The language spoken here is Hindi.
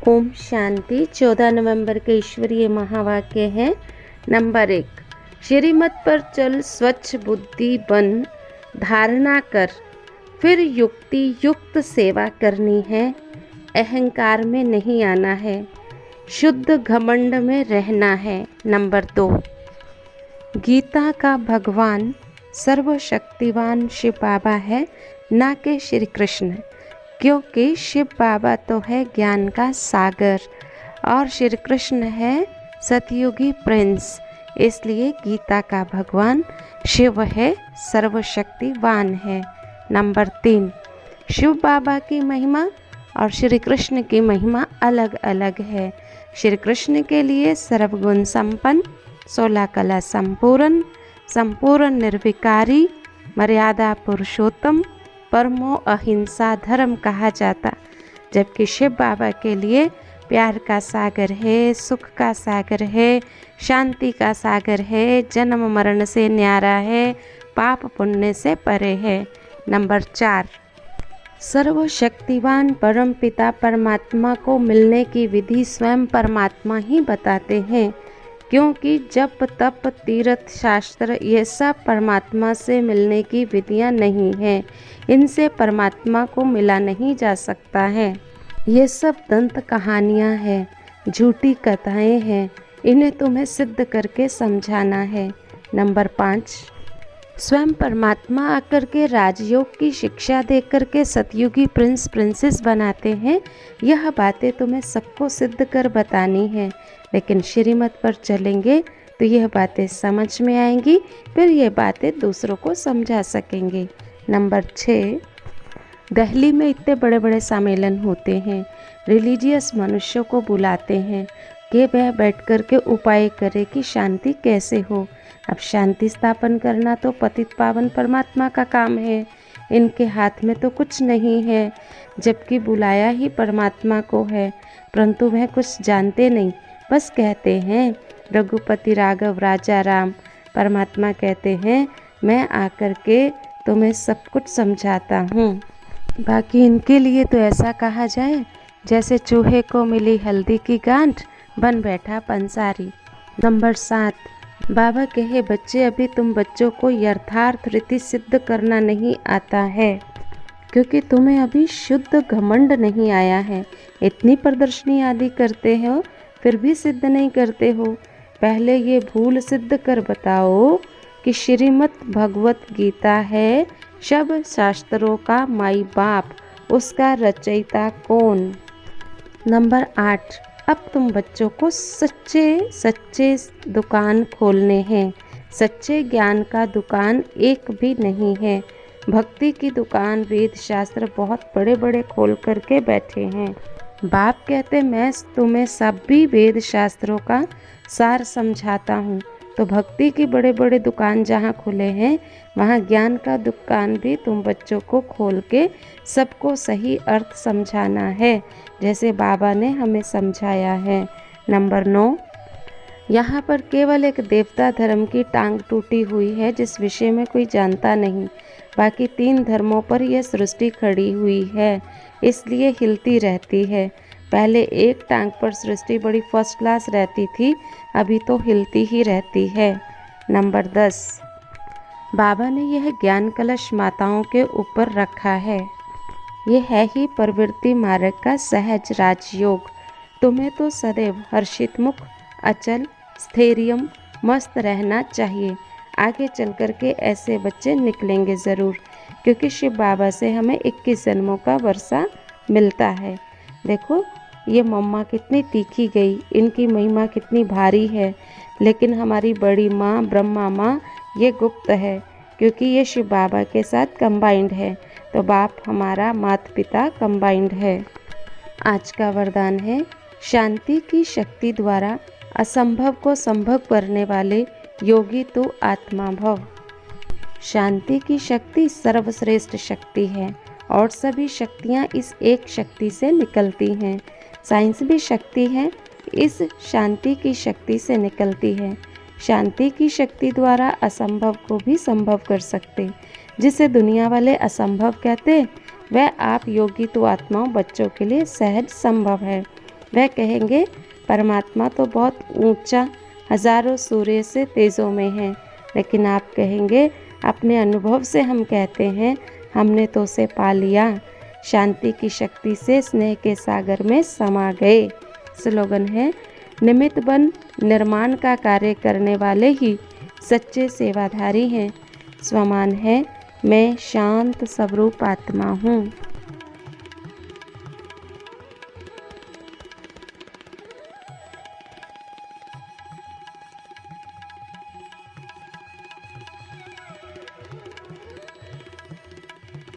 ओम शांति। 14 नवंबर के ईश्वरीय महावाक्य है। नंबर 1, श्रीमत पर चल, स्वच्छ बुद्धि बन, धारणा कर, फिर युक्ति युक्त सेवा करनी है। अहंकार में नहीं आना है, शुद्ध घमंड में रहना है। नंबर 2, गीता का भगवान सर्वशक्तिवान शिव बाबा है, ना कि श्री कृष्ण, क्योंकि शिव बाबा तो है ज्ञान का सागर और श्री कृष्ण है सतयुगी प्रिंस। इसलिए गीता का भगवान शिव है, सर्वशक्तिवान है। नंबर 3, शिव बाबा की महिमा और श्री कृष्ण की महिमा अलग अलग है। श्री कृष्ण के लिए सर्वगुण संपन्न, 16 कला संपूर्ण, संपूर्ण निर्विकारी, मर्यादा पुरुषोत्तम, परमो अहिंसा धर्म कहा जाता, जबकि शिव बाबा के लिए प्यार का सागर है, सुख का सागर है, शांति का सागर है, जन्म मरण से न्यारा है, पाप पुण्य से परे है। नंबर 4, सर्वशक्तिवान परम पिता परमात्मा को मिलने की विधि स्वयं परमात्मा ही बताते हैं, क्योंकि जप तप तीर्थ शास्त्र ये सब परमात्मा से मिलने की विधियां नहीं हैं। इनसे परमात्मा को मिला नहीं जा सकता है। ये सब दंत कहानियां हैं, झूठी कथाएं हैं, इन्हें तुम्हें सिद्ध करके समझाना है। नंबर 5, स्वयं परमात्मा आकर के राजयोग की शिक्षा देकर के सतयुगी प्रिंस प्रिंसेस बनाते हैं। यह बातें तुम्हें सबको सिद्ध कर बतानी है, लेकिन श्रीमत पर चलेंगे तो यह बातें समझ में आएंगी, फिर यह बातें दूसरों को समझा सकेंगे। नंबर 6, दिल्ली में इतने बड़े बड़े सम्मेलन होते हैं, रिलीजियस मनुष्यों को बुलाते हैं कि वह बैठ कर के उपाय करे कि शांति कैसे हो। अब शांति स्थापन करना तो पतित पावन परमात्मा का काम है, इनके हाथ में तो कुछ नहीं है, जबकि बुलाया ही परमात्मा को है, परंतु वह कुछ जानते नहीं, बस कहते हैं रघुपति राघव राजा राम। परमात्मा कहते हैं मैं आकर के तुम्हें सब कुछ समझाता हूँ। बाकी इनके लिए तो ऐसा कहा जाए जैसे चूहे को मिली हल्दी की गांठ, बन बैठा पंसारी। नंबर 7, बाबा कहे बच्चे अभी तुम बच्चों को यथार्थ रीति सिद्ध करना नहीं आता है, क्योंकि तुम्हें अभी शुद्ध घमंड नहीं आया है। इतनी प्रदर्शनी आदि करते हो फिर भी सिद्ध नहीं करते हो। पहले ये भूल सिद्ध कर बताओ कि श्रीमद् भगवत गीता है सब शास्त्रों का माई बाप, उसका रचयिता कौन। नंबर 8, अब तुम बच्चों को सच्चे दुकान खोलने हैं। सच्चे ज्ञान का दुकान एक भी नहीं है। भक्ति की दुकान वेद शास्त्र बहुत बड़े बड़े खोल करके बैठे हैं। बाप कहते मैं तुम्हें सब भी वेद शास्त्रों का सार समझाता हूँ, तो भक्ति की बड़े बड़े दुकान जहाँ खुले हैं वहाँ ज्ञान का दुकान भी तुम बच्चों को खोल के सबको सही अर्थ समझाना है, जैसे बाबा ने हमें समझाया है। नंबर 9, यहाँ पर केवल एक देवता धर्म की टांग टूटी हुई है, जिस विषय में कोई जानता नहीं। बाकी 3 धर्मों पर यह सृष्टि खड़ी हुई है, इसलिए हिलती रहती है। पहले एक टांग पर सृष्टि बड़ी फर्स्ट क्लास रहती थी, अभी तो हिलती ही रहती है। नंबर 10, बाबा ने यह ज्ञान कलश माताओं के ऊपर रखा है। यह है ही प्रवृत्ति मार्ग का सहज राजयोग। तुम्हें तो सदैव हर्षित मुख, अचल, स्थैर्यम, मस्त रहना चाहिए। आगे चल कर के ऐसे बच्चे निकलेंगे ज़रूर, क्योंकि शिव बाबा से हमें 21 जन्मों का वर्षा मिलता है। देखो ये मम्मा कितनी तीखी गई, इनकी महिमा कितनी भारी है, लेकिन हमारी बड़ी माँ ब्रह्मा माँ ये गुप्त है, क्योंकि ये शिव बाबा के साथ कंबाइंड है, तो बाप हमारा माता पिता कंबाइंड है। आज का वरदान है शांति की शक्ति द्वारा असंभव को संभव करने वाले योगी तू आत्मा भव। शांति की शक्ति सर्वश्रेष्ठ शक्ति है और सभी शक्तियाँ इस एक शक्ति से निकलती हैं। साइंस भी शक्ति है, इस शांति की शक्ति से निकलती है। शांति की शक्ति द्वारा असंभव को भी संभव कर सकते। जिसे दुनिया वाले असंभव कहते, वह आप योगी तो आत्माओं बच्चों के लिए सहज संभव है। वह कहेंगे परमात्मा तो बहुत ऊंचा हजारों सूर्य से तेजों में है, लेकिन आप कहेंगे अपने अनुभव से हम कहते हैं हमने तो उसे पा लिया, शांति की शक्ति से स्नेह के सागर में समा गए। स्लोगन है, निमित्त बन निर्माण का कार्य करने वाले ही सच्चे सेवाधारी हैं। स्वमान है, मैं शांत स्वरूप आत्मा हूँ।